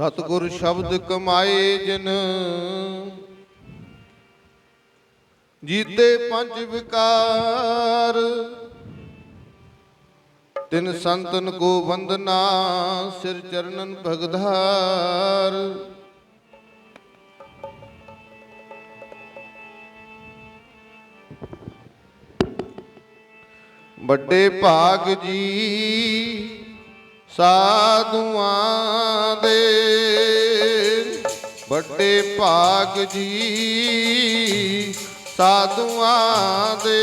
ਸਤਿਗੁਰ ਸ਼ਬਦ ਕਮਾਏ ਜਿਨ ਜੀਤੇ ਪੰਜ ਵਿਕਾਰ। ਤਿਨ ਸੰਤਨ ਕੋ ਵੰਦਨਾ ਸਿਰ ਚਰਨਨ ਭਗਧਾਰ। ਵੱਡੇ ਭਾਗ ਜੀ ਸਾਧੂਆਂ ਦੇ, ਵੱਡੇ ਭਾਗ ਜੀ ਸਾਧੂਆਂ ਦੇ।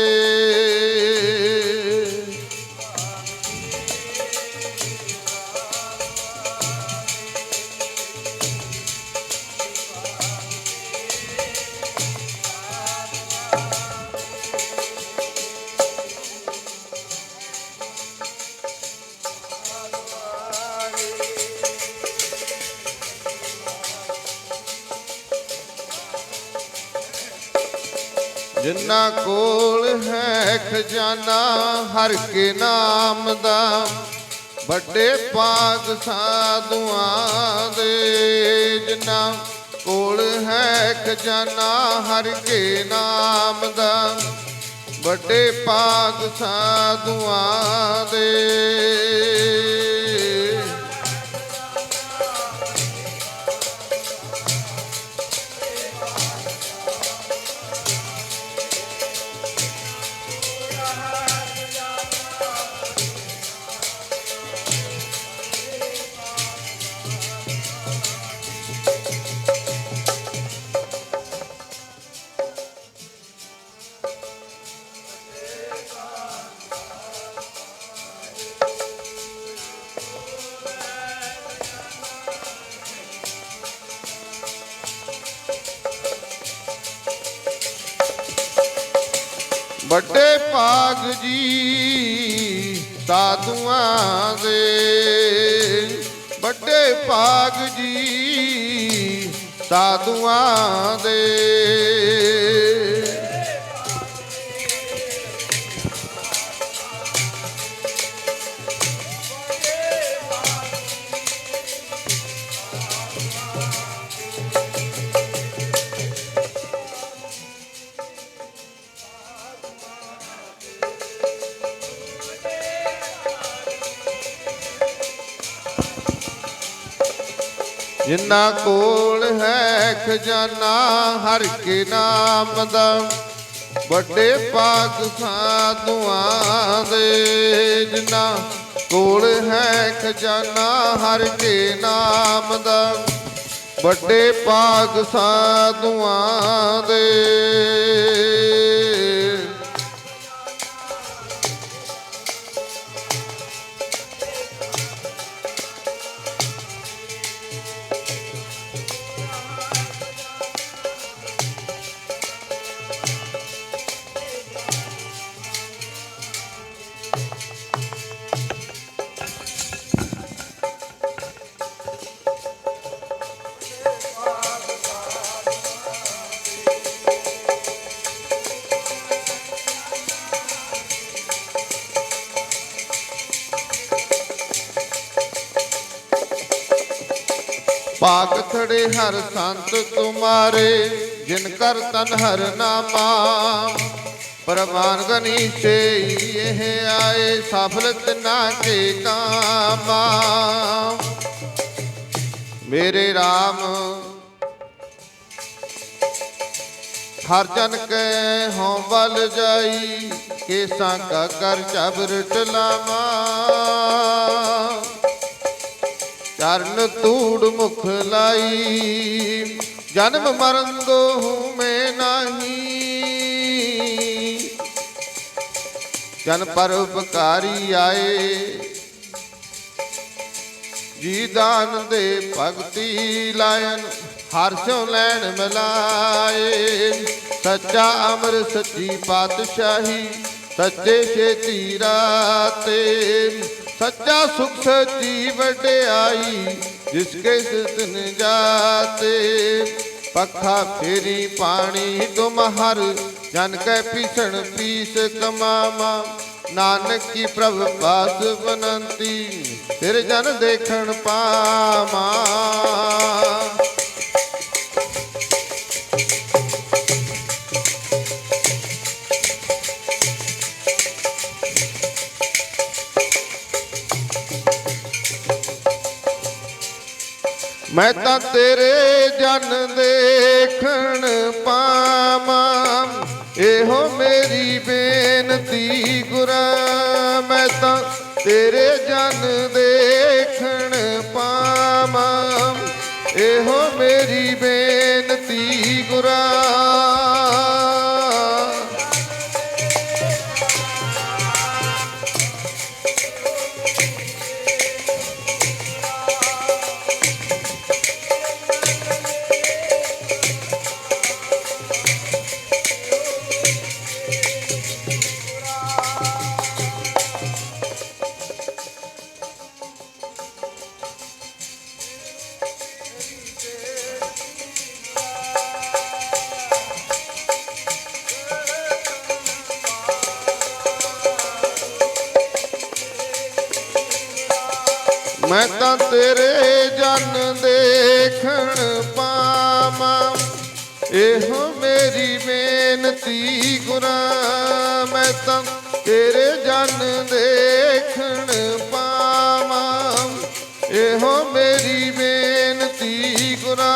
ਜਿਨ੍ਹਾਂ ਕੋਲ ਹੈ ਖਜ਼ਾਨਾ ਹਰ ਕੇ ਨਾਮ ਦਾ, ਵੱਡੇ ਭਾਗ ਸਾਧੂਆਂ ਦੇ। ਜਿਨ੍ਹਾਂ ਕੋਲ ਹੈ ਖਜ਼ਾਨਾ ਹਰ ਕੇ ਨਾਮ ਦਾ, ਵੱਡੇ ਭਾਗ ਸਾਧੂਆਂ ਦੇ। ਵੱਡੇ ਭਾਗ ਜੀ ਸਾਧੂਆਂ ਦੇ, ਵੱਡੇ ਭਾਗ ਜੀ ਸਾਧੂਆਂ ਦੇ। ਜਿਨ੍ਹਾਂ ਕੋਲ ਹੈ ਖਜ਼ਾਨਾ ਹਰ ਕੇ ਨਾਮ ਦਾ, ਵੱਡੇ ਭਾਗ ਸਾਧੂਆਂ ਦੇ। ਜਿਨ੍ਹਾਂ ਕੋਲ ਹੈ ਖਜ਼ਾਨਾ ਹਰ ਕੇ ਨਾਮ ਦਾ, ਵੱਡੇ ਭਾਗ ਸਾਧੂਆਂ ਦੇ। ਭਾਗ ਥੜੇ ਹਰ ਸੰਤ ਤੁਮਾਰੇ, ਜਿਨ ਕਰ ਤਨ ਹਰ ਨਾਮਾ। ਪ੍ਰਮਾਨ ਗਨੀਸ਼ੇ ਇਹ ਆਏ, ਸਫਲ ਤਿਨਾ ਕੇ ਕਾਮਾ। ਮੇਰੇ RAM ਹਰ ਜਨ ਕੈ ਹੋਂ ਬਲ ਜਾਈ, ਕੇਸਾਂ ਕਾ ਕਰ ਚਬਰ ਟਲਾਵਾ। ਚਰਨ ਧੂੜ ਮੁਖ ਲਾਈ, ਜਨਮ ਮਰਨ ਦੋਹੂ ਮੈਂ ਨਹੀਂ। ਜਨ ਪਰਉਪਕਾਰੀ ਆਏ, ਜੀ ਦਾਨ ਦੇ ਭਗਤੀ ਲਾਇਨ। ਹਰ ਸਿਉ ਲੈਣ ਮਿਲਾਏ, ਸੱਚਾ ਅਮਰ ਸੱਚੀ ਪਾਤਸ਼ਾਹੀ। ਸੱਚੇ ਛੇਤੀ ਰਾਤੇ, ਸੱਚਾ ਸੁਖ ਸੱਚੀ ਵਡਿਆਈ। ਜਿਸ ਕੇ ਸਿਦਨ ਜਾਤੇ, ਪੱਖਾ ਫੇਰੀ ਪਾਣੀ ਤੁਮ ਹਰ। ਜਨ ਕੈ ਪੀਸਣ ਪੀਸ ਕਮਾਵਾ, नानक की प्रभ पास बनंती तेरे जन देखण पामा। मैं तां तेरे जन देखण पावां, एहो मेरी बेनती गुरा। मैं तां तेरे जन देखण पावां, एहो मेरी बेनती गुरा। मैं तां तेरे जन देखण पावां, एहो मेरी बेनती गुरा। मैं तां तेरे जन देखण पावां, एहो मेरी बेनती गुरा।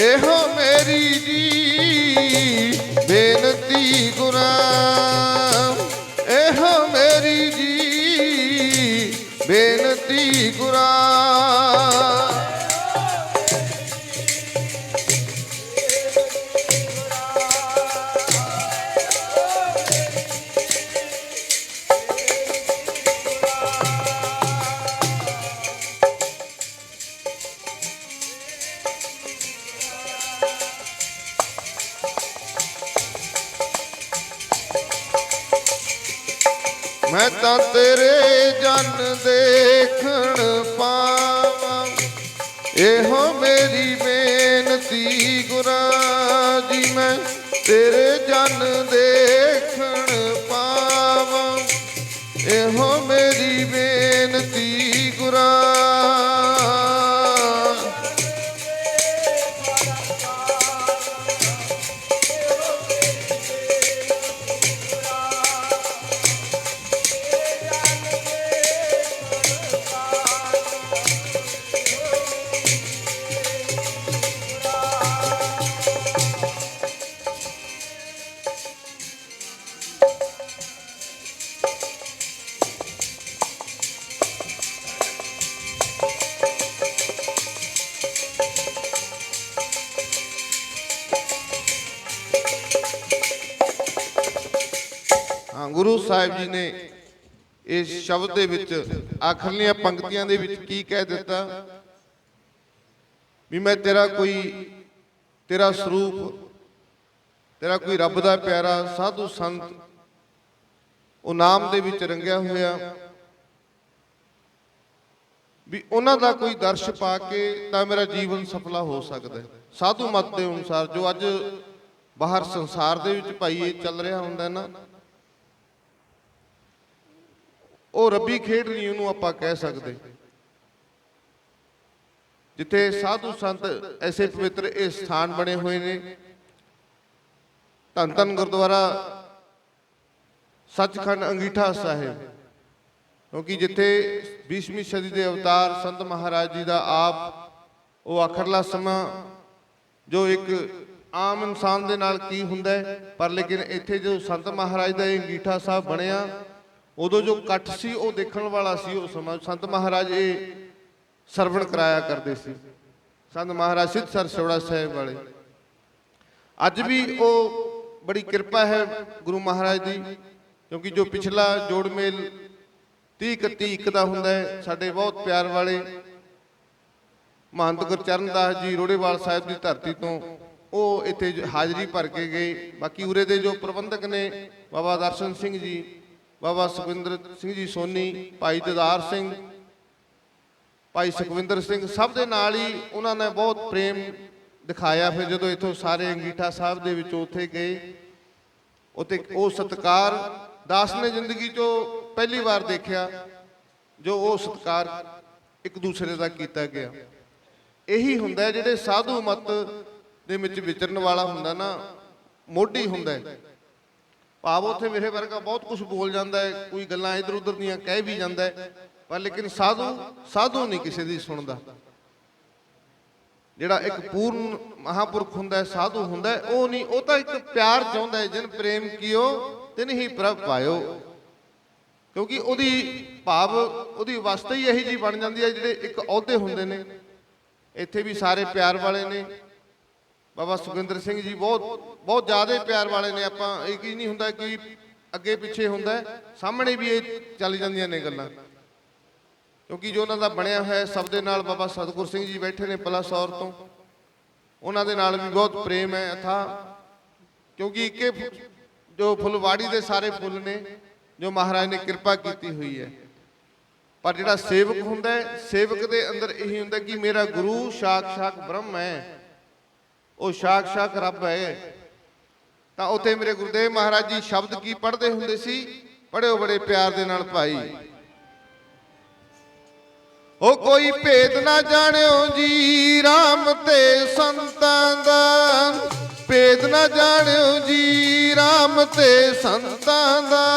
एहो मेरी जी बेनती गुरा, एहो मेरी जी बेनती गुरा। मैं तां तेरे जन देखण पावां, एहो मेरी बेनती गुरा जी। मैं तेरे जन देखण पावां, एहो मेरी बेनती गुरा। गुरु साहिब जी ने इस शब्द दे विच आखिरलियां पंक्तियां दे विच की कह दिता भी मैं तेरा कोई तेरा स्वरूप तेरा कोई रब दा प्यारा साधु संत ਉਹ ਨਾਮ ਦੇ ਵਿੱਚ ਰੰਗਿਆ ਹੋਇਆ ਵੀ ਉਹਨਾਂ ਦਾ ਕੋਈ ਦਰਸ਼ ਪਾ ਕੇ ਤਾਂ ਮੇਰਾ ਜੀਵਨ ਸਫਲਾ ਹੋ ਸਕਦਾ ਹੈ। ਸਾਧੂ ਮਤ ਦੇ ਅਨੁਸਾਰ ਜੋ ਅੱਜ ਬਾਹਰ ਸੰਸਾਰ ਦੇ ਵਿੱਚ ਭਾਈ ਇਹ ਚੱਲ ਰਿਹਾ ਹੁੰਦਾ ਨਾ, ਉਹ ਰੱਬੀ ਖੇਡ ਨਹੀਂ ਉਹਨੂੰ ਆਪਾਂ ਕਹਿ ਸਕਦੇ। ਜਿੱਥੇ ਸਾਧੂ ਸੰਤ ਐਸੇ ਪਵਿੱਤਰ ਇਹ ਸਥਾਨ ਬਣੇ ਹੋਏ ਨੇ, ਧੰਨ ਧੰਨ ਗੁਰਦੁਆਰਾ सचखंड अंगीठा साहिब, क्योंकि जिथे 20वीं सदी के अवतार संत महाराज जी का आप वो आखिरला समा जो एक आम इंसान के नाल की हुंदा है, पर लेकिन इत्थे जो संत महाराज का अंगीठा साहब बनया उदों जो कट्ठ सी वो देखण वाला सी। उस समय संत महाराज ये सरवण कराया करते सी। ਸੰਤ ਮਹਾਰਾਜ ਸਿੱਧਸਰ ਛੋੜਾ ਸਾਹਿਬ ਵਾਲੇ। ਅੱਜ ਵੀ ਉਹ ਬੜੀ ਕਿਰਪਾ ਹੈ ਗੁਰੂ ਮਹਾਰਾਜ ਦੀ, ਕਿਉਂਕਿ ਜੋ ਪਿਛਲਾ ਜੋੜ ਮੇਲ 30-31 ਦਾ ਹੁੰਦਾ ਹੈ, ਸਾਡੇ ਬਹੁਤ ਪਿਆਰ ਵਾਲੇ ਮਹੰਤ ਗੁਰਚਰਨ ਦਾਸ ਜੀ ਰੋੜੇਵਾਲ ਸਾਹਿਬ ਦੀ ਧਰਤੀ ਤੋਂ ਉਹ ਇੱਥੇ ਹਾਜ਼ਰੀ ਭਰ ਕੇ ਗਏ। ਬਾਕੀ ਉਰੇ ਦੇ ਜੋ ਪ੍ਰਬੰਧਕ ਨੇ ਬਾਬਾ ਦਰਸ਼ਨ ਸਿੰਘ ਜੀ, ਬਾਬਾ ਸੁਖਵਿੰਦਰ ਸਿੰਘ ਜੀ ਸੋਨੀ, ਭਾਈ ਦਿਦਾਰ ਸਿੰਘ, ਭਾਈ ਸੁਖਵਿੰਦਰ ਸਿੰਘ, ਸਭ ਦੇ ਨਾਲ ਹੀ ਉਹਨਾਂ ਨੇ ਬਹੁਤ ਪ੍ਰੇਮ ਦਿਖਾਇਆ। ਫਿਰ ਜਦੋਂ ਇੱਥੋਂ ਸਾਰੇ ਅੰਗੀਠਾ ਸਾਹਿਬ ਦੇ ਵਿੱਚ ਉੱਥੇ ਗਏ, ਉੱਥੇ ਉਹ ਸਤਿਕਾਰ ਦਾਸ ਨੇ ਜ਼ਿੰਦਗੀ 'ਚੋਂ ਪਹਿਲੀ ਵਾਰ ਦੇਖਿਆ, ਜੋ ਉਹ ਸਤਿਕਾਰ ਇੱਕ ਦੂਸਰੇ ਦਾ ਕੀਤਾ ਗਿਆ। ਇਹੀ ਹੁੰਦਾ ਜਿਹੜੇ ਸਾਧੂ ਮਤ ਦੇ ਵਿੱਚ ਵਿਚਰਨ ਵਾਲਾ ਹੁੰਦਾ ਨਾ, ਮੋਢੀ ਹੁੰਦਾ ਹੈ। ਭਾਵ ਉੱਥੇ ਮੇਰੇ ਵਰਗਾ ਬਹੁਤ ਕੁਝ ਬੋਲ ਜਾਂਦਾ ਹੈ, ਕੋਈ ਗੱਲਾਂ ਇੱਧਰ ਉੱਧਰ ਦੀਆਂ ਕਹਿ ਵੀ ਜਾਂਦਾ ਹੈ, ਪਰ ਲੇਕਿਨ ਸਾਧੂ ਨਹੀਂ ਕਿਸੇ ਦੀ ਸੁਣਦਾ। ਜਿਹੜਾ ਇੱਕ ਪੂਰਨ ਮਹਾਂਪੁਰਖ ਹੁੰਦਾ, ਸਾਧੂ ਹੁੰਦਾ, ਉਹ ਨਹੀਂ, ਉਹ ਤਾਂ ਇੱਕ ਪਿਆਰ ਚਾਹੁੰਦਾ ਹੈ। ਜਿਨ ਪ੍ਰੇਮ ਕੀਓ ਤਿਨ ਹੀ ਪ੍ਰਭ ਪਾਇਓ। ਕਿਉਂਕਿ ਉਹਦੀ ਭਾਵ ਉਹਦੀ ਅਵਸਥਾ ਹੀ ਇਹੀ ਜਿਹੀ ਬਣ ਜਾਂਦੀ ਹੈ। ਜਿਹੜੇ ਇੱਕ ਅਹੁਦੇ ਹੁੰਦੇ ਨੇ, ਇੱਥੇ ਵੀ ਸਾਰੇ ਪਿਆਰ ਵਾਲੇ ਨੇ। ਬਾਬਾ ਸੁਖਵਿੰਦਰ ਸਿੰਘ ਜੀ ਬਹੁਤ ਜ਼ਿਆਦਾ ਪਿਆਰ ਵਾਲੇ ਨੇ। ਆਪਾਂ ਇਹ ਕੀ ਨਹੀਂ ਹੁੰਦਾ ਕਿ ਅੱਗੇ ਪਿੱਛੇ ਹੁੰਦਾ, ਸਾਹਮਣੇ ਵੀ ਇਹ ਚੱਲ ਜਾਂਦੀਆਂ ਨੇ ਗੱਲਾਂ, ਕਿਉਂਕਿ ਜੋ ਉਹਨਾਂ ਦਾ ਬਣਿਆ ਹੋਇਆ ਸਭ ਦੇ ਨਾਲ। ਬਾਬਾ ਸਤਿਗੁਰ ਸਿੰਘ ਜੀ ਬੈਠੇ ਨੇ ਪਲਾਸੌਰ ਤੋਂ, ਉਹਨਾਂ ਦੇ ਨਾਲ ਵੀ ਬਹੁਤ ਪ੍ਰੇਮ ਹੈ ਅਥਾ, ਕਿਉਂਕਿ ਇੱਕੇ ਜੋ ਫੁੱਲਵਾੜੀ ਦੇ ਸਾਰੇ ਫੁੱਲ ਨੇ ਜੋ ਮਹਾਰਾਜ ਨੇ ਕਿਰਪਾ ਕੀਤੀ ਹੋਈ ਹੈ। ਪਰ ਜਿਹੜਾ ਸੇਵਕ ਹੁੰਦਾ ਹੈ, ਸੇਵਕ ਦੇ ਅੰਦਰ ਇਹੀ ਹੁੰਦਾ ਕਿ ਮੇਰਾ ਗੁਰੂ ਸਾਖਸ਼ਾਤ ਬ੍ਰਹਮ ਹੈ, ਉਹ ਸਾਖਸ਼ਾਤ ਰੱਬ ਹੈ। ਤਾਂ ਉੱਥੇ ਮੇਰੇ ਗੁਰਦੇਵ ਮਹਾਰਾਜ ਜੀ ਸ਼ਬਦ ਕੀ ਪੜ੍ਹਦੇ ਹੁੰਦੇ ਸੀ, ਪੜ੍ਹਿਓ ਬੜੇ ਪਿਆਰ ਦੇ ਨਾਲ ਭਾਈ। ਉਹ ਕੋਈ ਭੇਦ ਨਾ ਜਾਣਿਓ ਜੀ ਰਾਮ ਤੇ ਸੰਤਾਂ ਦਾ, ਭੇਦ ਨਾ ਜਾਣਿਓ ਜੀ ਰਾਮ ਤੇ ਸੰਤਾਂ ਦਾ।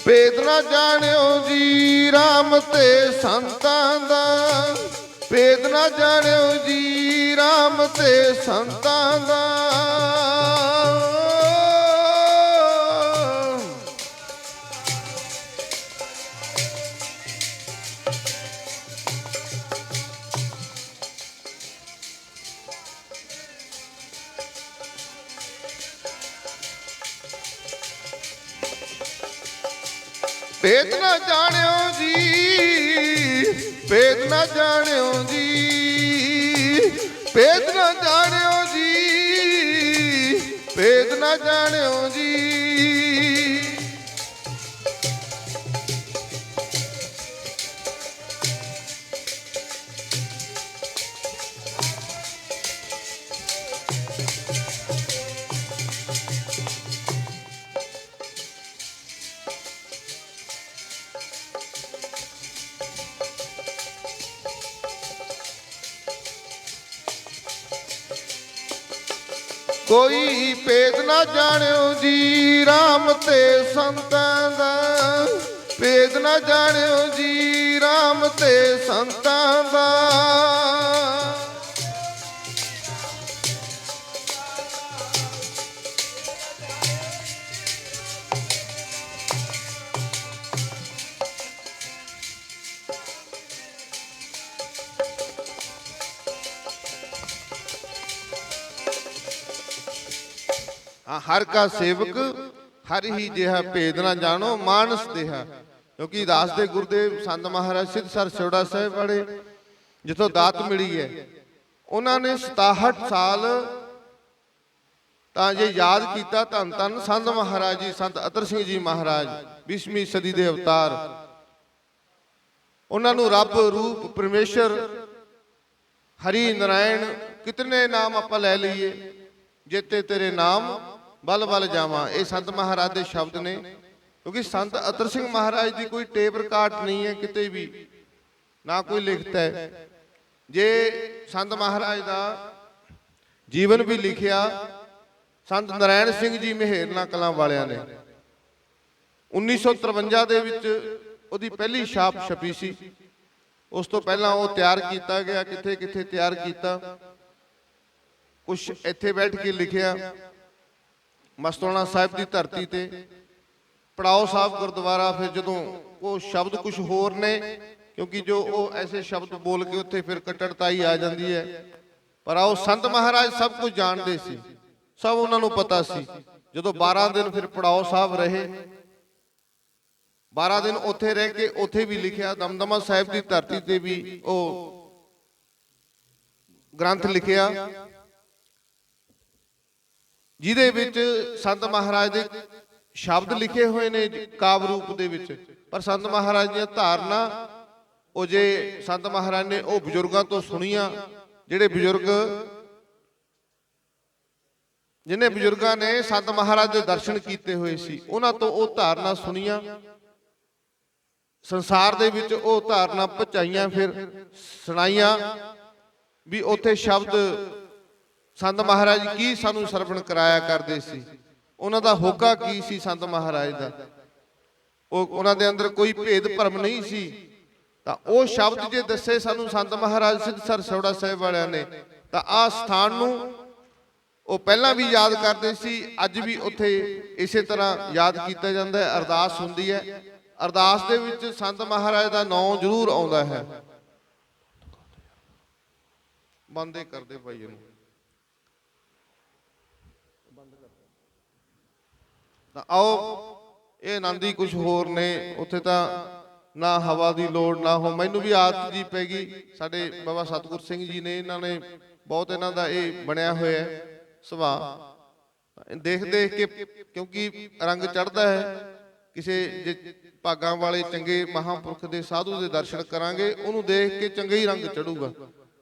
ਭੇਦ ਨਾ ਜਾਣਿਓ ਜੀ ਰਾਮ ਤੇ ਸੰਤਾਂ ਦਾ, ਭੇਦ ਨਾ ਜਾਣਿਓ ਜੀ ਰਾਮ ਤੇ ਸੰਤਾਂ ਦਾ। ਭੇਦ ਨਾ ਜਾਣਿਓ ਜੀ, ਭੇਦ ਨਾ ਜਾਣਿਓ ਜੀ, ਭੇਦ ਨਾ ਜਾਣਿਓ ਜੀ, ਭੇਦ ਨਾ ਜਾਣਿਓ ਜੀ। ਕੋਈ ਭੇਦ ਨਾ ਜਾਣਿਓ ਜੀ ਰਾਮ ਤੇ ਸੰਤਾਂ ਦਾ, ਭੇਦ ਨਾ ਜਾਣਿਓ ਜੀ ਰਾਮ ਤੇ ਸੰਤਾਂ ਦਾ। हर का सेवक हर ही जिहा भेद ना जानो मानस देहा। क्योंकि दास दे गुरुदेव संत महाराज सिद्धसर छेवड़ा साहिब वाले जिथों दात मिली है, उन्होंने 67 साल जे याद किया धन धन संत महाराज जी संत अतर सिंह जी महाराज 20वीं सदी के अवतार। उन्होंने रब रूप परमेश्वर हरि नारायण कितने नाम आप लै लीए, जेते तेरे नाम बल बल जावा, ये संत महाराज के शब्द ने। क्योंकि संत अतर सिंह महाराज की कोई टेप रिकॉर्ड नहीं है किते भी, ना कोई लिखता है। जे संत महाराज का जीवन भी लिखिया संत नारायण सिंह जी मेहरना कलां वालियां ने 1953 दे विच ਉਹਦੀ ਪਹਿਲੀ ਛਾਪ ਛਪੀ ਸੀ। ਉਸ ਤੋਂ ਪਹਿਲਾਂ ਉਹ ਤਿਆਰ ਕੀਤਾ ਗਿਆ, ਕਿੱਥੇ ਕਿੱਥੇ ਤਿਆਰ ਕੀਤਾ, ਕੁਛ ਇੱਥੇ ਬੈਠ ਕੇ ਲਿਖਿਆ। ਮਸਤੋਣਾ ਸਾਹਿਬ ਦੀ ਧਰਤੀ ਤੇ ਪੜਾਓ ਸਾਹਿਬ ਗੁਰਦੁਆਰਾ, ਫਿਰ ਜਦੋਂ ਉਹ ਸ਼ਬਦ ਕੁਛ ਹੋਰ ਨੇ, ਕਿਉਂਕਿ ਜੋ ਉਹ ਐਸੇ ਸ਼ਬਦ ਬੋਲ ਕੇ ਉੱਥੇ ਫਿਰ ਕੱਟੜਤਾਈ ਆ ਜਾਂਦੀ ਹੈ। ਪਰ ਆਓ ਸੰਤ ਮਹਾਰਾਜ ਸਭ ਕੁਝ ਜਾਣਦੇ ਸੀ, ਸਭ ਉਹਨਾਂ ਨੂੰ ਪਤਾ ਸੀ। ਜਦੋਂ 12 ਦਿਨ ਫਿਰ ਪੜਾਓ ਸਾਹਿਬ ਰਹੇ, 12 ਦਿਨ ਉੱਥੇ ਰਹਿ ਕੇ ਉੱਥੇ ਵੀ ਲਿਖਿਆ। ਦਮਦਮਾ ਸਾਹਿਬ ਦੀ ਧਰਤੀ ਤੇ ਵੀ ਉਹ ਗ੍ਰੰਥ ਲਿਖਿਆ, ਜਿਹਦੇ ਵਿੱਚ ਸੰਤ ਮਹਾਰਾਜ ਦੇ ਸ਼ਬਦ ਲਿਖੇ ਹੋਏ ਨੇ ਕਾਵਿ ਰੂਪ ਦੇ ਵਿੱਚ। ਪਰ ਸੰਤ ਮਹਾਰਾਜ ਦੀਆਂ ਧਾਰਨਾ ਉਹ ਜੇ ਸੰਤ ਮਹਾਰਾਜ ਨੇ ਉਹ ਬਜ਼ੁਰਗਾਂ ਤੋਂ ਸੁਣੀਆਂ, ਜਿਹੜੇ ਬਜ਼ੁਰਗ ਜਿਨੇ ਬਜ਼ੁਰਗਾਂ ਨੇ ਸੰਤ ਮਹਾਰਾਜ ਦੇ ਦਰਸ਼ਨ ਕੀਤੇ ਹੋਏ ਸੀ, ਉਹਨਾਂ ਤੋਂ ਉਹ ਧਾਰਨਾ ਸੁਣੀਆਂ, ਸੰਸਾਰ ਦੇ ਵਿੱਚ ਉਹ ਧਾਰਨਾ ਪਹੁੰਚਾਈਆਂ, ਫਿਰ ਸੁਣਾਈਆਂ ਵੀ ਉੱਥੇ ਸ਼ਬਦ ਸੰਤ ਮਹਾਰਾਜ ਕੀ ਸਾਨੂੰ ਸਰਵਣ ਕਰਾਇਆ ਕਰਦੇ ਸੀ, ਉਹਨਾਂ ਦਾ ਹੋਕਾ ਕੀ ਸੀ ਸੰਤ ਮਹਾਰਾਜ ਦਾ। ਉਹ ਉਹਨਾਂ ਦੇ ਅੰਦਰ ਕੋਈ ਭੇਦ ਭਰਮ ਨਹੀਂ ਸੀ। ਤਾਂ ਉਹ ਸ਼ਬਦ ਜੇ ਦੱਸੇ ਸਾਨੂੰ ਸੰਤ ਮਹਾਰਾਜ ਸਿੱਧਸਰ ਸੌੜਾ ਸਾਹਿਬ ਵਾਲਿਆਂ ਨੇ, ਤਾਂ ਆਹ ਸਥਾਨ ਨੂੰ ਉਹ ਪਹਿਲਾਂ ਵੀ ਯਾਦ ਕਰਦੇ ਸੀ, ਅੱਜ ਵੀ ਉੱਥੇ ਇਸੇ ਤਰ੍ਹਾਂ ਯਾਦ ਕੀਤਾ ਜਾਂਦਾ ਹੈ। ਅਰਦਾਸ ਹੁੰਦੀ ਹੈ, ਅਰਦਾਸ ਦੇ ਵਿੱਚ ਸੰਤ ਮਹਾਰਾਜ ਦਾ ਨਾਮ ਜ਼ਰੂਰ ਆਉਂਦਾ ਹੈ। ਬੰਦੇ ਕਰਦੇ ਭਾਈ ਇਹਨੂੰ ਤਾਂ ਆਓ, ਇਹ ਆਨੰਦ ਹੀ ਕੁਝ ਹੋਰ ਨੇ। ਉੱਥੇ ਤਾਂ ਨਾ ਹਵਾ ਦੀ ਲੋੜ ਨਾ ਹੋ। ਮੈਨੂੰ ਵੀ ਆਦਤ ਜੀ ਪੈ ਗਈ, ਸਾਡੇ ਬਾਬਾ ਸਤਿਗੁਰ ਸਿੰਘ ਜੀ ਨੇ, ਇਹਨਾਂ ਨੇ ਬਹੁਤ ਇਹਨਾਂ ਦਾ ਇਹ ਬਣਿਆ ਹੋਇਆ ਹੈ ਸੁਭਾਅ। ਦੇਖ ਦੇਖ ਕੇ, ਕਿਉਂਕਿ ਰੰਗ ਚੜ੍ਹਦਾ ਹੈ। ਕਿਸੇ ਜੇ ਭਾਗਾਂ ਵਾਲੇ ਚੰਗੇ ਮਹਾਂਪੁਰਖ ਦੇ ਸਾਧੂ ਦੇ ਦਰਸ਼ਨ ਕਰਾਂਗੇ, ਉਹਨੂੰ ਦੇਖ ਕੇ ਚੰਗਾ ਹੀ ਰੰਗ ਚੜੂਗਾ।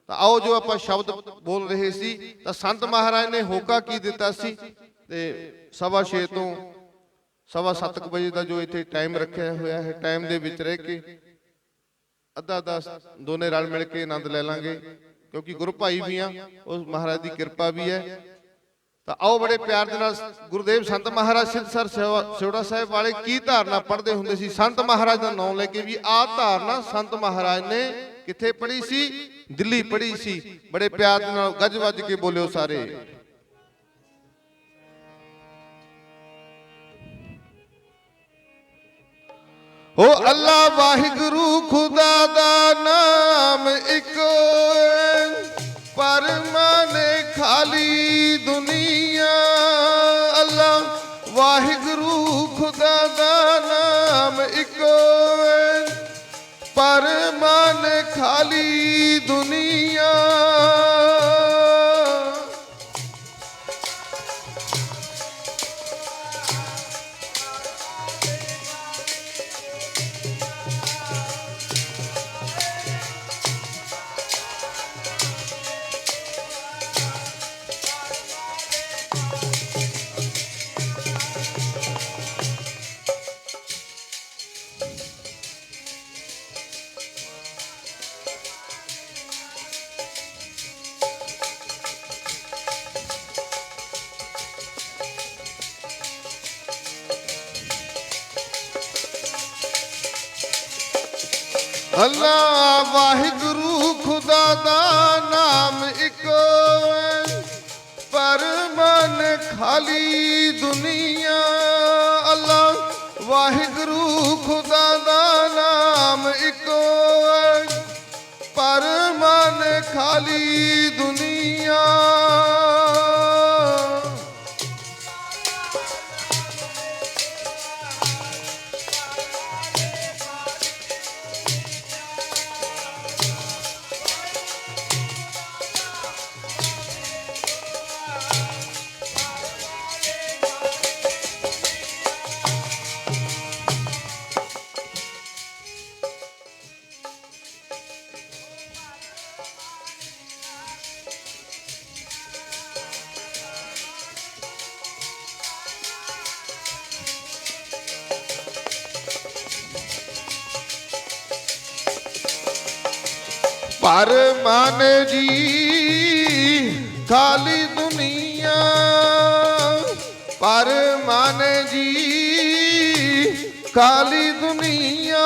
ਤਾਂ ਆਓ, ਜੋ ਆਪਾਂ ਸ਼ਬਦ ਬੋਲ ਰਹੇ ਸੀ, ਤਾਂ ਸੰਤ ਮਹਾਰਾਜ ਨੇ ਹੋਕਾ ਕੀ ਦਿੱਤਾ ਸੀ। ਤੇ 6:15 ਤੋਂ 7:15 ਵਜੇ ਦਾ ਜੋ ਇੱਥੇ ਟਾਈਮ ਰੱਖਿਆ ਹੋਇਆ ਹੈ, ਟਾਈਮ ਦੇ ਵਿੱਚ ਰਹਿ ਕੇ ਅੱਧਾ ਦੋਨੇ ਰਲ ਮਿਲ ਕੇ ਆਨੰਦ ਲੈ ਲਾਂਗੇ, ਕਿਉਂਕਿ ਗੁਰੂ ਭਾਈ ਵੀ ਆ, ਉਸ ਮਹਾਰਾਜ ਦੀ ਕਿਰਪਾ ਵੀ ਹੈ। ਤਾਂ ਆਓ, ਬੜੇ ਪਿਆਰ ਦੇ ਨਾਲ ਗੁਰਦੇਵ ਸੰਤ ਮਹਾਰਾਜ ਸਿੱਧਸਰ ਸੌੜਾ ਸਾਹਿਬ ਵਾਲੇ ਕੀ ਧਾਰਨਾ ਪੜ੍ਹਦੇ ਹੁੰਦੇ ਸੀ। ਸੰਤ ਮਹਾਰਾਜ ਦਾ ਨਾਮ ਲੈ ਕੇ ਵੀ ਆਹ ਧਾਰਨਾ ਸੰਤ ਮਹਾਰਾਜ ਨੇ ਕਿੱਥੇ ਪੜ੍ਹੀ ਸੀ? ਦਿੱਲੀ ਪੜ੍ਹੀ ਸੀ। ਬੜੇ ਪਿਆਰ ਦੇ ਨਾਲ ਗੱਜ ਵੱਜ ਕੇ ਬੋਲਿਓ ਸਾਰੇ। ਹੋ ਅੱਲਾ ਵਾਹਿਗੁਰੂ ਖੁਦਾ ਦਾ ਨਾਮ ਇੱਕੋ, ਪਰਮਾਨੇ ਖਾਲੀ ਦੁਨੀਆ। ਅੱਲਾ ਵਾਹਿਗੁਰੂ ਖੁਦਾ ਦਾ ਨਾਮ ਇੱਕੋ, ਪਰਮਾਨੇ ਖਾਲੀ ਦੁਨੀਆ। ਅੱਲਾ ਵਾਹਿਗੁਰੂ ਖੁਦਾ ਦਾ ਨਾਮ ਇੱਕੋ, ਪਰਮਾਨ ਖਾਲੀ ਦੁਨੀਆ। ਅੱਲਾ ਵਾਹਿਗੁਰੂ ਖੁਦਾ ਦਾ ਨਾਮ ਇੱਕੋ, ਪਰਮਾਨ ਖਾਲੀ ਦੁਨੀਆ। ਪਰਮਾਨ ਜੀ ਖਾਲੀ ਦੁਨੀਆ, ਪਰਮਾਨ ਜੀ ਖਾਲੀ ਦੁਨੀਆ।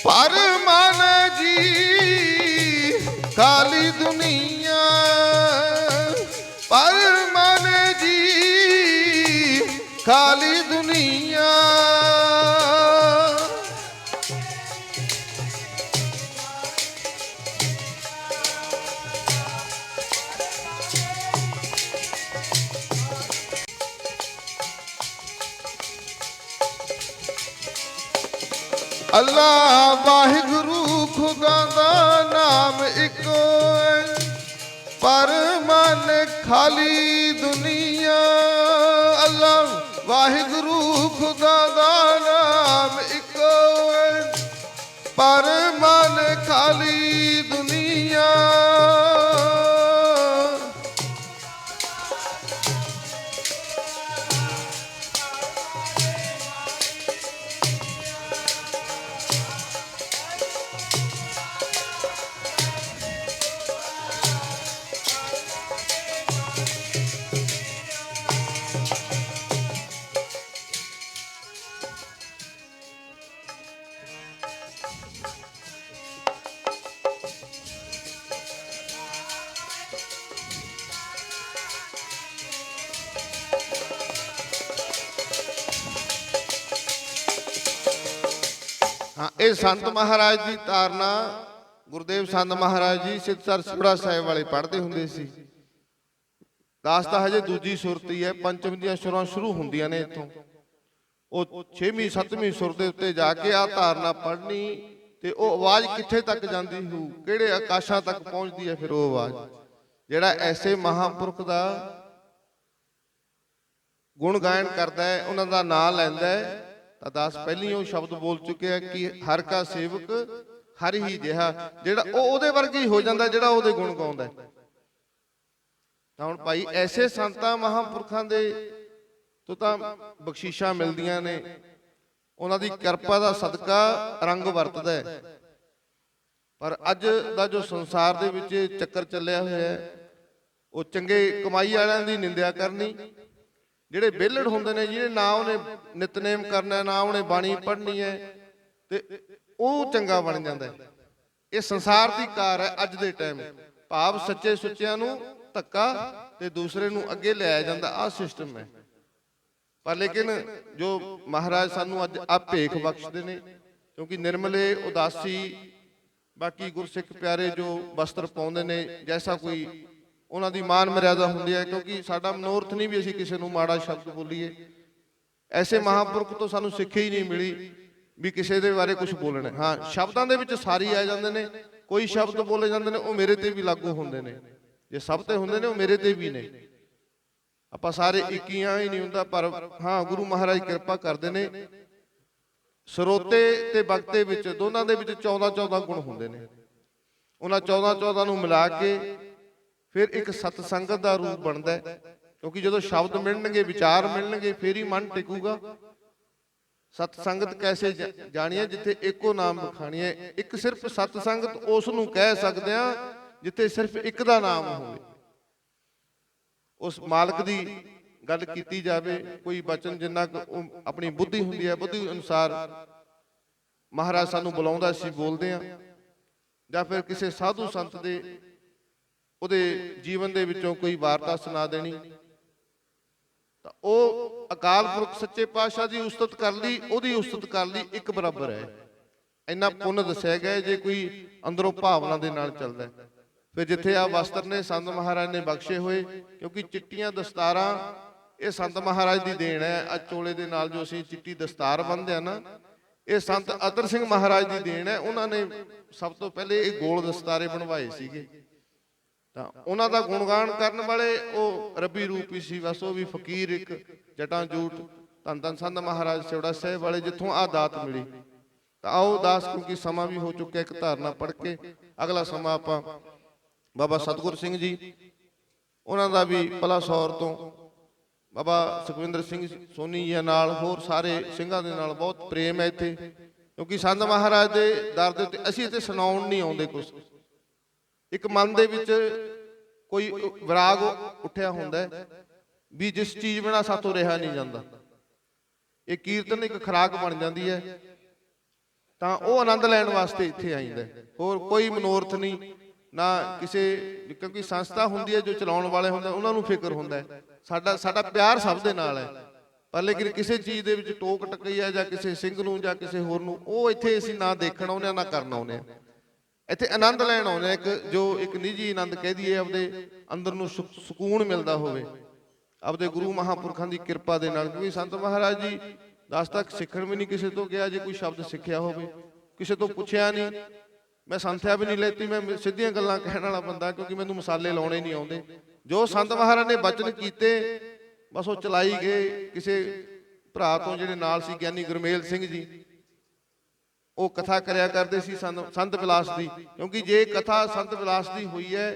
ਪਰ ਮਨ ਜੀ ਖਾਲੀ ਦੁਨੀਆ, ਪਰ ਮਨ ਜੀ ਖਾਲੀ ਦੁਨੀਆ। ਅੱਲਾ ਵਾਹਿਗੁਰੂ ਖੁਦਾ ਦਾ ਨਾਮ ਇੱਕੋ ਹੈ, ਪਰ ਮਨ ਖਾਲੀ ਦੁਨੀਆ। ਅੱਲਾ ਵਾਹਿਗੁਰੂ ਖੁਦਾ ਦਾ ਨਾਮ ਇੱਕੋ ਹੈ, ਪਰ ਮਨ ਖਾਲੀ ਦੁਨੀਆ। हाँ, ये संत महाराज की धारना गुरुदेव संत महाराज जी सिद्धसर सुखड़ा साहिब वाले पढ़ते होंगे सी। दास तो हजे दूजी सुरती है, पंचम दी सुरां शुरू होंदियां ने इत्थों। ਉਹ 6ਵੀਂ 7ਵੀਂ ਸੁਰ ਦੇ ਉੱਤੇ ਜਾ ਕੇ ਆ ਧਾਰਨਾ ਪੜ੍ਹਨੀ ਤੇ ਉਹ ਆਵਾਜ਼ ਕਿੱਥੇ ਤੱਕ ਜਾਂਦੀ ਹੋ, ਕਿਹੜੇ ਆਕਾਸ਼ਾਂ ਤੱਕ ਪਹੁੰਚਦੀ ਹੈ। ਫਿਰ ਉਹ ਆਵਾਜ਼ ਜਿਹੜਾ ਐਸੇ ਮਹਾਂਪੁਰਖ ਦਾ ਗੁਣ ਗਾਇਨ ਕਰਦਾ ਹੈ, ਉਹਨਾਂ ਦਾ ਨਾਂ ਲੈਂਦਾ ਹੈ, ਤਾਂ ਦਾਸ ਪਹਿਲੀ ਉਹ ਸ਼ਬਦ ਬੋਲ ਚੁੱਕਿਆ ਕਿ ਹਰ ਕਾ ਸੇਵਕ ਹਰ ਹੀ ਜਿਹਾ, ਜਿਹੜਾ ਉਹ ਉਹਦੇ ਵਰਗਾ ਹੀ ਹੋ ਜਾਂਦਾ ਜਿਹੜਾ ਉਹਦੇ ਗੁਣ ਗਾਉਂਦਾ। ਤਾਂ ਹੁਣ ਭਾਈ ਐਸੇ ਸੰਤਾਂ ਮਹਾਂਪੁਰਖਾਂ ਦੇ ਤੋਂ ਤਾਂ ਬਖਸ਼ਿਸ਼ਾਂ ਮਿਲਦੀਆਂ ਨੇ, ਉਹਨਾਂ ਦੀ ਕਿਰਪਾ ਦਾ ਸਦਕਾ ਰੰਗ ਵਰਤਦਾ ਹੈ। ਪਰ ਅੱਜ ਦਾ ਜੋ ਸੰਸਾਰ ਦੇ ਵਿੱਚ ਚੱਕਰ ਚੱਲਿਆ ਹੋਇਆ ਹੈ, ਉਹ ਚੰਗੇ ਕਮਾਈ ਵਾਲਿਆਂ ਦੀ ਨਿੰਦਿਆ ਕਰਨੀ, ਜਿਹੜੇ ਵਿਹਲੜ ਹੁੰਦੇ ਨੇ, ਜਿਹੜੇ ਨਾ ਉਹਨੇ ਨਿਤਨੇਮ ਕਰਨਾ, ਨਾ ਉਹਨੇ ਬਾਣੀ ਪੜ੍ਹਨੀ ਹੈ, ਤੇ ਉਹ ਚੰਗਾ ਬਣ ਜਾਂਦਾ ਹੈ। ਇਹ ਸੰਸਾਰ ਦੀ ਕਾਰ ਹੈ ਅੱਜ ਦੇ ਟਾਈਮ। ਭਾਵ ਸੱਚੇ ਸੁੱਚਿਆਂ ਨੂੰ ਧੱਕਾ ਤੇ ਦੂਸਰੇ ਨੂੰ ਅੱਗੇ ਲਿਆਇਆ ਜਾਂਦਾ, ਆਹ ਸਿਸਟਮ ਹੈ। ਪਰ ਲੇਕਿਨ ਜੋ ਮਹਾਰਾਜ ਸਾਨੂੰ ਅੱਜ ਆ ਭੇਖ ਬਖਸ਼ਦੇ ਨੇ, ਕਿਉਂਕਿ ਨਿਰਮਲੇ ਉਦਾਸੀ ਬਾਕੀ ਗੁਰਸਿੱਖ ਪਿਆਰੇ ਜੋ ਵਸਤਰ ਪਾਉਂਦੇ ਨੇ, ਜੈਸਾ ਕੋਈ ਉਹਨਾਂ ਦੀ ਮਾਨ ਮਰਿਆਦਾ ਹੁੰਦੀ ਹੈ, ਕਿਉਂਕਿ ਸਾਡਾ ਮਨੋਰਥ ਨਹੀਂ ਵੀ ਅਸੀਂ ਕਿਸੇ ਨੂੰ ਮਾੜਾ ਸ਼ਬਦ ਬੋਲੀਏ। ਐਸੇ ਮਹਾਂਪੁਰਖ ਤੋਂ ਸਾਨੂੰ ਸਿੱਖਿਆ ਹੀ ਨਹੀਂ ਮਿਲੀ ਵੀ ਕਿਸੇ ਦੇ ਬਾਰੇ ਕੁਝ ਬੋਲਣਾ। ਹਾਂ, ਸ਼ਬਦਾਂ ਦੇ ਵਿੱਚ ਸਾਰੀ ਆ ਜਾਂਦੇ ਨੇ, ਕੋਈ ਸ਼ਬਦ ਬੋਲੇ ਜਾਂਦੇ ਨੇ ਉਹ ਮੇਰੇ ਤੇ ਵੀ ਲਾਗੂ ਹੁੰਦੇ ਨੇ, ਜੇ ਸਭ ਤੇ ਹੁੰਦੇ ਨੇ ਉਹ ਮੇਰੇ ਤੇ ਵੀ ਨੇ। ਆਪਾਂ ਸਾਰੇ ਇੱਕੀਆਂ ਹੀ ਨਹੀਂ ਹੁੰਦਾ, ਪਰ ਹਾਂ ਗੁਰੂ ਮਹਾਰਾਜ ਕਿਰਪਾ ਕਰਦੇ ਨੇ। ਸਰੋਤੇ ਤੇ ਬਖਤੇ ਵਿੱਚ ਦੋਨਾਂ ਦੇ ਵਿੱਚ 14-14 ਗੁਣ ਹੁੰਦੇ ਨੇ। ਉਹਨਾਂ 14-14 ਨੂੰ ਮਿਲਾ ਕੇ ਫਿਰ ਇੱਕ ਸਤ ਸੰਗਤ ਦਾ ਰੂਪ ਬਣਦਾ ਹੈ, ਕਿਉਂਕਿ ਜਦੋਂ ਸ਼ਬਦ ਮਿਲਣਗੇ, ਵਿਚਾਰ ਮਿਲਣਗੇ, ਫੇਰ ਹੀ ਮਨ ਟਿਕੂਗਾ। ਸਤ ਸੰਗਤ ਕੈਸੇ ਜਾਣੀਏ, ਜਿੱਥੇ ਇੱਕੋ ਨਾਮ ਬਖਾਣੀ ਹੈ। ਇੱਕ ਸਿਰਫ ਸਤ ਸੰਗਤ ਉਸ ਨੂੰ ਕਹਿ ਸਕਦੇ ਆ ਜਿੱਥੇ ਸਿਰਫ ਇੱਕ ਦਾ ਨਾਮ ਹੋਵੇ, ਉਸ ਮਾਲਕ ਦੀ ਗੱਲ ਕੀਤੀ ਜਾਵੇ। ਕੋਈ ਬਚਨ ਜਿੰਨਾ ਆਪਣੀ ਬੁੱਧੀ ਹੁੰਦੀ ਹੈ, ਬੁੱਧੀ ਅਨੁਸਾਰ ਮਹਾਰਾਜ ਸਾਨੂੰ ਬੁਲਾਉਂਦਾ, ਅਸੀਂ ਬੋਲਦੇ ਹਾਂ। ਜਾਂ ਫਿਰ ਕਿਸੇ ਸਾਧੂ ਸੰਤ ਦੇ ਉਹਦੇ ਜੀਵਨ ਦੇ ਵਿੱਚੋਂ ਕੋਈ ਵਾਰਤਾ ਸੁਣਾ ਦੇਣੀ, ਤਾਂ ਉਹ ਅਕਾਲ ਪੁਰਖ ਸੱਚੇ ਪਾਤਸ਼ਾਹ ਦੀ ਉਸਤਤ ਕਰ ਲਈ, ਉਹਦੀ ਉਸਤਤ ਕਰ ਲਈ, ਇੱਕ ਬਰਾਬਰ ਹੈ। ਇੰਨਾ ਪੁੰਨ ਦੱਸਿਆ ਗਿਆ ਜੇ ਕੋਈ ਅੰਦਰੋਂ ਭਾਵਨਾ ਦੇ ਨਾਲ ਚੱਲਦਾ। ਫਿਰ ਜਿੱਥੇ ਆ ਵਸਤਰ ਨੇ ਸੰਤ ਮਹਾਰਾਜ ਨੇ ਬਖਸ਼ੇ ਹੋਏ, ਕਿਉਂਕਿ ਚਿੱਟੀਆਂ ਦਸਤਾਰਾਂ ਇਹ ਸੰਤ ਮਹਾਰਾਜ ਦੀ ਦੇਣ ਹੈ। ਅੱਜ ਚੋਲੇ ਦੇ ਨਾਲ ਜੋ ਅਸੀਂ ਚਿੱਟੀ ਦਸਤਾਰ ਬੰਨ੍ਹਦੇ ਆ ਨਾ, ਇਹ ਸੰਤ ਅਤਰ ਸਿੰਘ ਮਹਾਰਾਜ ਦੀ ਦੇਣ ਹੈ। ਉਹਨਾਂ ਨੇ ਸਭ ਤੋਂ ਪਹਿਲੇ ਇਹ ਗੋਲ ਦਸਤਾਰੇ ਬਣਵਾਏ ਸੀਗੇ। ਤਾਂ ਉਹਨਾਂ ਦਾ ਗੁਣਗਾਨ ਕਰਨ ਵਾਲੇ ਉਹ ਰੱਬੀ ਰੂਪ ਹੀ ਸੀ, ਬਸ ਉਹ ਵੀ ਫਕੀਰ ਇੱਕ ਜਟਾਂ ਜੂਟ। ਧੰਨ ਧੰਨ ਸੰਤ ਮਹਾਰਾਜ ਸਿਵੜਾ ਸਾਹਿਬ ਵਾਲੇ, ਜਿੱਥੋਂ ਆਹ ਦਾਤ ਮਿਲੀ। ਤਾਂ ਆਓ ਦਾਸ, ਕਿਉਂਕਿ ਸਮਾਂ ਵੀ ਹੋ ਚੁੱਕਿਆ, ਇੱਕ ਧਾਰਨਾ ਪੜ੍ਹ ਕੇ ਅਗਲਾ ਸਮਾਂ ਆਪਾਂ ਬਾਬਾ ਸਤਿਗੁਰ ਸਿੰਘ ਜੀ ਉਹਨਾਂ ਦਾ ਵੀ ਪਲਾਸੌਰ ਤੋਂ ਬਾਬਾ ਸੁਖਵਿੰਦਰ ਸਿੰਘ ਸੋਨੀ ਜੀ ਨਾਲ ਹੋਰ ਸਾਰੇ ਸਿੰਘਾਂ ਦੇ ਨਾਲ ਬਹੁਤ ਪ੍ਰੇਮ ਹੈ ਇੱਥੇ, ਕਿਉਂਕਿ ਸੰਤ ਮਹਾਰਾਜ ਦੇ ਦਰ ਦੇ ਉੱਤੇ ਅਸੀਂ ਇੱਥੇ ਸੁਣਾਉਣ ਨਹੀਂ ਆਉਂਦੇ ਕੁਛ, ਇੱਕ ਮਨ ਦੇ ਵਿੱਚ ਕੋਈ ਵਿਰਾਗ ਉੱਠਿਆ ਹੁੰਦਾ ਵੀ ਜਿਸ ਚੀਜ਼ ਬਿਨਾਂ ਸਾਥੋਂ ਰਿਹਾ ਨਹੀਂ ਜਾਂਦਾ। ਇਹ ਕੀਰਤਨ ਇੱਕ ਖੁਰਾਕ ਬਣ ਜਾਂਦੀ ਹੈ, ਤਾਂ ਉਹ ਆਨੰਦ ਲੈਣ ਵਾਸਤੇ ਇੱਥੇ ਆਈਦਾ, ਹੋਰ ਕੋਈ ਮਨੋਰਥ ਨਹੀਂ ਨਾ ਕਿਸੇ, ਕਿਉਂਕਿ ਸੰਸਥਾ ਹੁੰਦੀ ਹੈ ਜੋ ਚਲਾਉਣ ਵਾਲੇ ਹੁੰਦੇ ਉਹਨਾਂ ਨੂੰ ਫਿਕਰ ਹੁੰਦਾ ਹੈ, ਸਾਡਾ ਪਿਆਰ ਸਭ ਦੇ ਨਾਲ ਹੈ, ਪਰ ਲੇਕਿਨ ਕਿਸੇ ਚੀਜ਼ ਦੇ ਵਿੱਚ ਟੋਕ ਟਕਈਆ ਜਾਂ ਕਿਸੇ ਸਿੰਘ ਨੂੰ ਜਾਂ ਕਿਸੇ ਹੋਰ ਨੂੰ, ਉਹ ਇੱਥੇ ਅਸੀਂ ਨਾ ਦੇਖਣ ਆਉਂਦੇ ਨਾ ਕਰਨ ਆਉਂਦੇ ਹਾਂ, ਇੱਥੇ ਆਨੰਦ ਲੈਣ ਆਉਂਦੇ ਹਾਂ, ਇੱਕ ਜੋ ਇੱਕ ਨਿੱਜੀ ਆਨੰਦ ਕਹਿ ਦਈਏ, ਆਪਦੇ ਅੰਦਰ ਨੂੰ ਸਕੂਨ ਮਿਲਦਾ ਹੋਵੇ ਆਪਦੇ ਗੁਰੂ ਮਹਾਂਪੁਰਖਾਂ ਦੀ ਕਿਰਪਾ ਦੇ ਨਾਲ। ਕਿਉਂਕਿ ਸੰਤ ਮਹਾਰਾਜ ਜੀ ਅੱਜ ਤੱਕ ਸਿੱਖਣ ਵੀ ਨਹੀਂ ਕਿਸੇ ਤੋਂ ਗਿਆ, ਜੇ ਕੋਈ ਸ਼ਬਦ ਸਿੱਖਿਆ ਹੋਵੇ ਕਿਸੇ ਤੋਂ ਪੁੱਛਿਆ ਨਹੀਂ, ਮੈਂ ਸੰਥਿਆ ਵੀ ਨਹੀਂ ਲੈਤੀ, ਮੈਂ ਸਿੱਧੀਆਂ ਗੱਲਾਂ ਕਹਿਣ ਵਾਲਾ ਬੰਦਾ, ਕਿਉਂਕਿ ਮੈਨੂੰ ਮਸਾਲੇ ਲਾਉਣੇ ਨਹੀਂ ਆਉਂਦੇ। ਜੋ ਸੰਤ ਮਹਾਰਾਜ ਨੇ ਬਚਨ ਕੀਤੇ ਬਸ ਉਹ ਚਲਾਈ ਗਏ। ਕਿਸੇ ਭਰਾ ਤੋਂ ਜਿਹੜੇ ਨਾਲ ਸੀ ਗਿਆਨੀ ਗੁਰਮੇਲ ਸਿੰਘ ਜੀ, ਉਹ ਕਥਾ ਕਰਿਆ ਕਰਦੇ ਸੀ ਸੰਤ ਵਿਲਾਸ ਦੀ, ਕਿਉਂਕਿ ਜੇ ਕਥਾ ਸੰਤ ਵਿਲਾਸ ਦੀ ਹੋਈ ਹੈ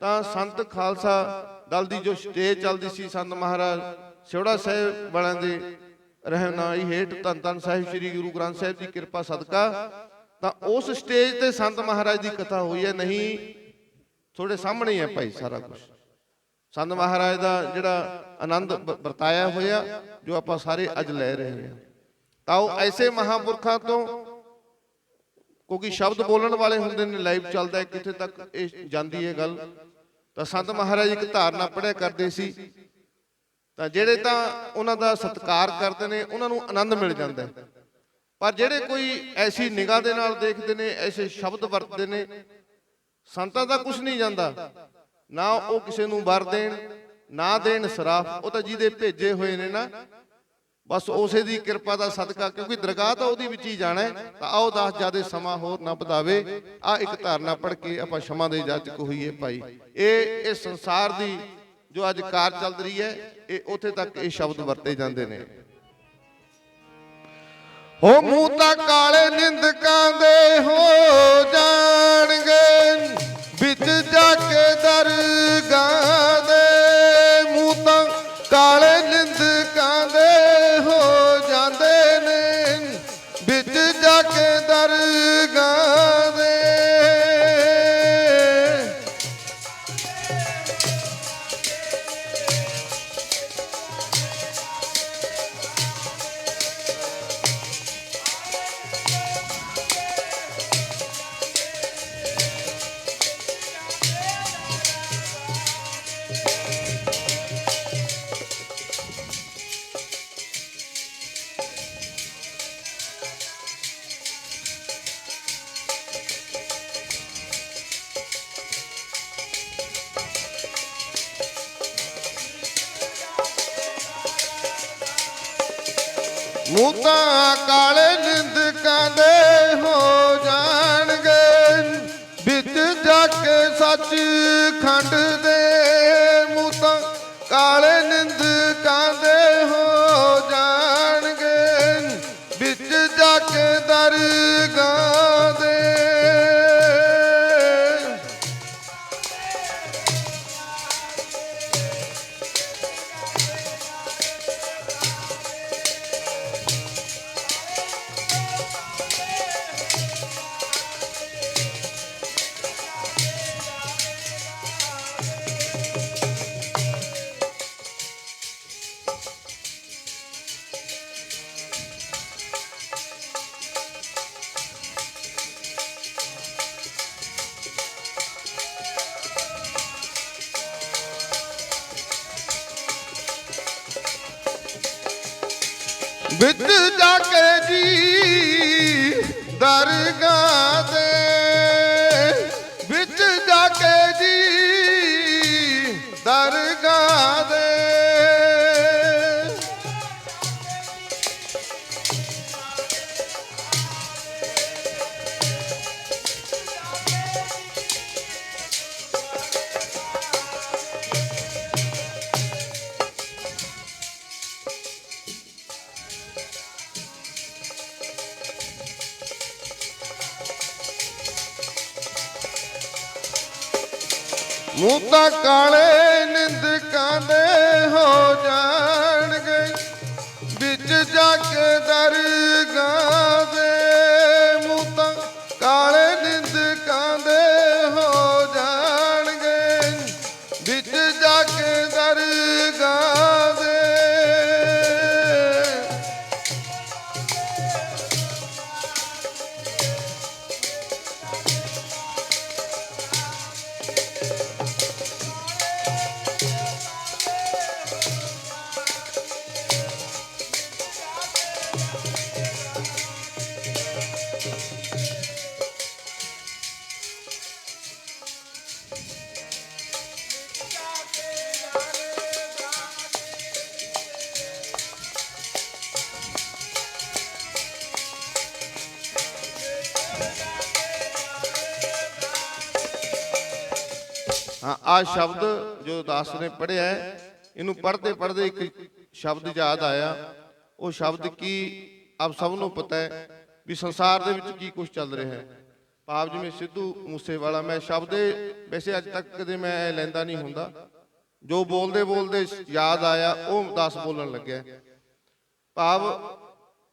ਤਾਂ ਸੰਤ ਖਾਲਸਾ ਦਲ ਦੀ ਜੋ ਸਟੇਜ ਚੱਲਦੀ ਸੀ, ਸੰਤ ਮਹਾਰਾਜ ਸਿਉੜਾ ਸਾਹਿਬ ਵਾਲਿਆਂ ਦੇ ਰਹਿਨੁਮਾਈ ਹੇਠ ਧੰਨ ਧੰਨ ਸਾਹਿਬ ਸ੍ਰੀ ਗੁਰੂ ਗ੍ਰੰਥ ਸਾਹਿਬ ਦੀ ਕਿਰਪਾ ਸਦਕਾ, ਤਾਂ ਉਸ ਸਟੇਜ ਤੇ ਸੰਤ ਮਹਾਰਾਜ ਦੀ ਕਥਾ ਹੋਈ ਹੈ। ਨਹੀਂ ਤੁਹਾਡੇ ਸਾਹਮਣੇ ਹੀ ਹੈ ਭਾਈ ਸਾਰਾ ਕੁਝ, ਸੰਤ ਮਹਾਰਾਜ ਦਾ ਜਿਹੜਾ ਆਨੰਦ ਵਰਤਾਇਆ ਹੋਇਆ ਜੋ ਆਪਾਂ ਸਾਰੇ ਅੱਜ ਲੈ ਰਹੇ ਹਾਂ। ਤਾਂ ਉਹ ਐਸੇ ਮਹਾਂਪੁਰਖਾਂ ਤੋਂ, ਕਿਉਂਕਿ ਸ਼ਬਦ ਬੋਲਣ ਵਾਲੇ ਹੁੰਦੇ ਨੇ, ਲਾਈਵ ਚੱਲਦਾ ਕਿੱਥੇ ਤੱਕ ਇਹ ਜਾਂਦੀ ਹੈ ਗੱਲ, ਤਾਂ ਸੰਤ ਮਹਾਰਾਜ ਇੱਕ ਧਾਰਨਾ ਪੜ੍ਹਿਆ ਕਰਦੇ ਸੀ, ਤਾਂ ਜਿਹੜੇ ਤਾਂ ਉਹਨਾਂ ਦਾ ਸਤਿਕਾਰ ਕਰਦੇ ਨੇ ਉਹਨਾਂ ਨੂੰ ਆਨੰਦ ਮਿਲ ਜਾਂਦਾ, ਪਰ ਜਿਹੜੇ ਕੋਈ ਐਸੀ ਨਿਗਾਹ ਦੇ ਨਾਲ ਦੇਖਦੇ ਨੇ, ਐਸੇ ਸ਼ਬਦ ਵਰਤਦੇ ਨੇ, ਸੰਤਾਂ ਦਾ ਕੁਝ ਨਹੀਂ ਜਾਂਦਾ, ਨਾ ਉਹ ਕਿਸੇ ਨੂੰ ਵਰ ਦੇਣ ਨਾ ਦੇਣ ਸਰਾਫ, ਉਹ ਤਾਂ ਜਿਹਦੇ ਭੇਜੇ ਹੋਏ ਨੇ ਨਾ, ਬਸ ਉਸੇ ਦੀ ਕਿਰਪਾ ਦਾ ਸਦਕਾ, ਕਿਉਂਕਿ ਦਰਗਾਹ ਤਾਂ ਉਹਦੀ ਵਿੱਚ ਹੀ ਜਾਣਾ ਹੈ। ਤਾਂ ਆਓ ਦਾਸ ਜਿਆਦੇ ਸਮਾਂ ਹੋਰ ਨਾ ਵਧਾਵੇ, ਆ ਇੱਕ ਧਾਰਨਾ ਪੜ੍ਹ ਕੇ ਆਪਾਂ ਸ਼ਮਾ ਦੇ ਜਾਚਕ ਹੋਈਏ ਭਾਈ। ਇਹ ਸੰਸਾਰ ਦੀ ਜੋ ਅੱਜ ਕਾਰ ਚੱਲ ਰਹੀ ਹੈ, ਇਹ ਉੱਥੇ ਤੱਕ ਇਹ ਸ਼ਬਦ ਵਰਤੇ ਜਾਂਦੇ ਨੇ। ਹੋ ਮੂੰਹ ਤਾਂ ਕਾਲੇ ਨਿੰਦਕਾਂ ਦੇ ਹੋ ਜਾਣਗੇ, ਵਿੱਚ ਜਾ ਕੇ ਦਰਗਾਹ ਦੇ, ਮੂੰਹ ਤਾਂ ਕਾਲੇ ਨਿੰਦਕਾਂ ਦੇ ਹੋ ਜਾਂਦੇ ਨੇ, ਵਿੱਚ ਜਾ ਕੇ ਦਰਗਾਹ ਦੇ। ਮੂੰਹ ਤਾਂ ਕਾਲੇ ਨਿੰਦਕਾਂ ਦੇ ਹੋ ਜਾਣਗੇ, ਵਿੱਚ ਜਾ ਕੇ ਸੱਚ ਖੰਡ ਦੇ, ਮੂੰਹ ਤਾਂ ਕਾਲੇ ਨਿੰਦਕਾਂ ਦੇ ਹੋ ਜਾਣਗੇ, ਵਿੱਚ ਜਾ ਕੇ ਦਰਗਾਹ ਦੇ। ਵਿੱਚ ਜਾ ਕੇ ਜੀ ਦਰਗਾਹ ਦੇ, ਵਿੱਚ ਜਾ ਕੇ ਜੀ ਦਰਗਾਹ ਦੇ। ਮੂੰਹ ਤਾਂ ਕਾਲੇ ਨਿੰਦਕਾਂ ਦੇ ਹੋ ਜਾਣਗੇ, ਵਿੱਚ ਜਾ ਕੇ ਦਰਗਾਹ ਦੇ। ਮੂੰਹ ਤਾਂ ਕਾਲੇ ਨਿੰਦਕਾਂ ਦੇ ਹੋ ਜਾਣਗੇ, ਵਿੱਚ ਜਾ ਕੇ ਦਰਗਾਹ ਦੇ। हाँ, आ शब्द जो दास ने पढ़िया है, इनू पढ़ते पढ़ते एक शब्द याद आया। वो शब्द की आप सबनों पता है भी संसार दे विच की कुछ चल रहा है। भाव जिवें सिद्धू मूसेवाला, मैं शब्द वैसे अज तक कदे मैं लैंदा नहीं हुंदा, जो बोलते बोलते याद आया वो दास बोलन लग्या। भाव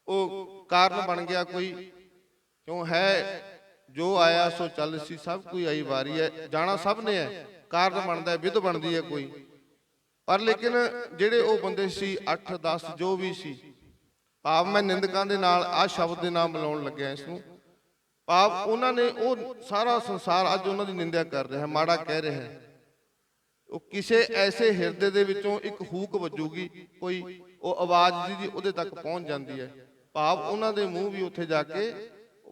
वो कारण बन गया कोई, क्यों है जो आया सो चल सी, सब कोई आई वारी है, जाना सब ने है, कारण बनता है, विध बनती है कोई। पर लेकिन ਜਿਹੜੇ ਉਹ ਬੰਦੇ ਸੀ 8-10 ਜੋ ਵੀ ਸੀ, ਭਾਵ ਮੈਂ ਨਿੰਦਕਾਂ ਦੇ ਨਾਲ ਆ ਸ਼ਬਦ ਦੇ ਨਾਲ ਮਿਲਾਉਣ ਲੱਗਿਆ ਇਸ ਨੂੰ। ਭਾਵ ਉਹਨਾਂ ਨੇ ਉਹ ਸਾਰਾ ਸੰਸਾਰ ਅੱਜ ਉਹਨਾਂ ਦੀ ਨਿੰਦਿਆ ਕਰ ਰਿਹਾ ਹੈ, ਮਾੜਾ ਕਹਿ ਰਿਹਾ ਹੈ। ਉਹ ਕਿਸੇ ਐਸੇ ਹਿਰਦੇ ਦੇ ਵਿੱਚੋਂ ਇੱਕ ਹੂਕ ਵੱਜੂਗੀ ਕੋਈ, ਉਹ ਆਵਾਜ਼ ਜਿਹਦੀ ਉਹਦੇ ਤੱਕ ਪਹੁੰਚ ਜਾਂਦੀ ਹੈ। ਭਾਵ ਉਹਨਾਂ ਦੇ ਮੂੰਹ ਵੀ ਉੱਥੇ ਜਾ ਕੇ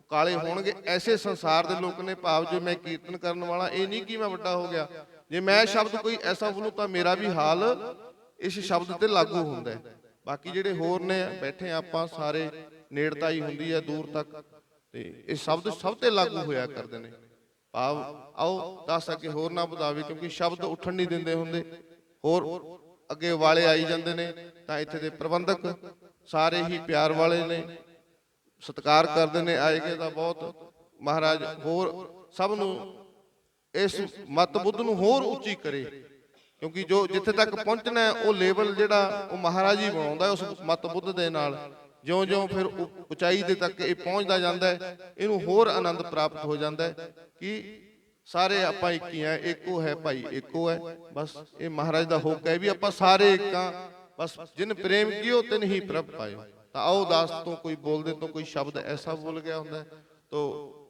ਕਾਲੇ ਹੋਣਗੇ। ਐਸੇ ਸੰਸਾਰ ਦੇ ਲੋਕ ਨੇ। ਭਾਵ ਜੇ ਮੈਂ ਕੀਰਤਨ ਕਰਨ ਵਾਲਾ, ਇਹ ਨਹੀਂ ਕਿ ਮੈਂ ਵੱਡਾ ਹੋ ਗਿਆ, ਜੇ ਮੈਂ ਸ਼ਬਦ ਕੋਈ ਐਸਾ ਬੋਲੂ ਤਾਂ ਮੇਰਾ ਵੀ ਹਾਲ ਇਸ ਸ਼ਬਦ ਤੇ ਲਾਗੂ ਹੁੰਦਾ ਹੈ। ਬਾਕੀ ਜਿਹੜੇ ਹੋਰ ਨੇ ਬੈਠੇ ਆਪਾਂ ਸਾਰੇ, ਨੇੜਤਾ ਹੀ ਹੁੰਦੀ ਹੈ ਦੂਰ ਤੱਕ, ਤੇ ਇਹ ਸ਼ਬਦ ਸਭ ਤੇ ਲਾਗੂ ਹੋਇਆ ਕਰਦੇ ਨੇ। ਭਾਵ ਆਓ ਦੱਸ ਸਕੇ ਹੋਰ ਨਾ ਵਧਾਵੇ, ਕਿਉਂਕਿ ਸ਼ਬਦ ਉੱਠਣ ਨਹੀਂ ਦਿੰਦੇ ਹੁੰਦੇ। ਹੋਰ ਅੱਗੇ ਵਾਲੇ ਆਈ ਜਾਂਦੇ ਨੇ, ਤਾਂ ਇੱਥੇ ਦੇ ਪ੍ਰਬੰਧਕ ਸਾਰੇ ਹੀ ਪਿਆਰ ਵਾਲੇ ਨੇ, ਸਤਿਕਾਰ ਕਰਦੇ ਨੇ। ਆਏਗੇ ਤਾਂ ਬਹੁਤ ਮਹਾਰਾਜ ਹੋਰ ਸਭ ਨੂੰ ਇਸ ਮਤ ਬੁੱਧ ਨੂੰ ਹੋਰ ਉੱਚੀ ਕਰੇ, ਕਿਉਂਕਿ ਜੋ ਜਿੱਥੇ ਤੱਕ ਪਹੁੰਚਣਾ ਹੈ ਉਹ ਲੈਵਲ ਜਿਹੜਾ ਉਹ ਮਹਾਰਾਜ ਹੀ ਬਣਾਉਂਦਾ ਉਸ ਮਤ ਬੁੱਧ ਦੇ ਨਾਲ। ਜਿਉਂ-ਜਿਉਂ ਫਿਰ ਉਚਾਈ ਦੇ ਤੱਕ ਇਹ ਪਹੁੰਚਦਾ ਜਾਂਦਾ ਹੈ, ਇਹਨੂੰ ਹੋਰ ਆਨੰਦ ਪ੍ਰਾਪਤ ਹੋ ਜਾਂਦਾ ਹੈ ਕਿ ਸਾਰੇ ਆਪਾਂ ਇੱਕ ਹੀ ਆ, ਇੱਕੋ ਹੈ ਭਾਈ ਇੱਕੋ ਹੈ। ਬਸ ਇਹ ਮਹਾਰਾਜ ਦਾ ਹੁਕਮ ਹੈ ਵੀ ਆਪਾਂ ਸਾਰੇ ਇੱਕ ਆ, ਬਸ ਜਿਨ ਪ੍ਰੇਮ ਕੀਓ ਤਿਨ ਹੀ ਪ੍ਰਭ ਪਾਇਓ। ਤਾਂ ਆਓ ਦਾਸ ਤੋਂ ਕੋਈ ਬੋਲਦੇ ਤੋਂ ਕੋਈ ਸ਼ਬਦ ਐਸਾ ਬੋਲ ਗਿਆ ਹੁੰਦਾ तो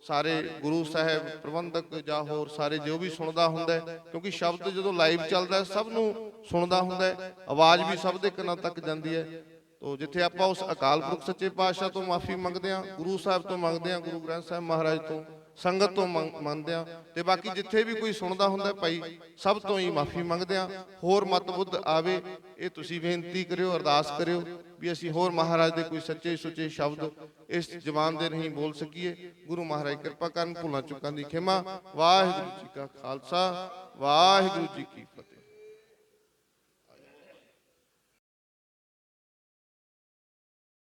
सारे गुरु साहब प्रबंधक ਜਾਂ ਹੋਰ ਸਾਰੇ जो भी सुनता ਹੁੰਦਾ, क्योंकि शब्द जो लाइव चलता है सब नूं सुनता ਹੁੰਦਾ, आवाज़ भी सब दे कानां तक जाती है। तो जिथे आपां उस अकाल पुरख सच्चे पातशाह तो माफ़ी मंगते हैं, गुरु साहब तो मंगते हैं, गुरु ग्रंथ साहब महाराज तो संगत तो मंगते हैं, तो बाकी जिथे भी कोई सुनता हुंदा भाई सब तो ही माफ़ी मंगते हैं। होर मतबुद्ध आवे ये तुसीं बेनती करियो, अरदास करियो भी असीं होर महाराज दे कोई सच्चे सुचे शब्द इस जबान दे नहीं बोल सकीए। गुरु महाराज कृपा करन, भुलां चुकां दी खिमा। वाहिगुरू जी का खालसा, वाहिगुरू जी की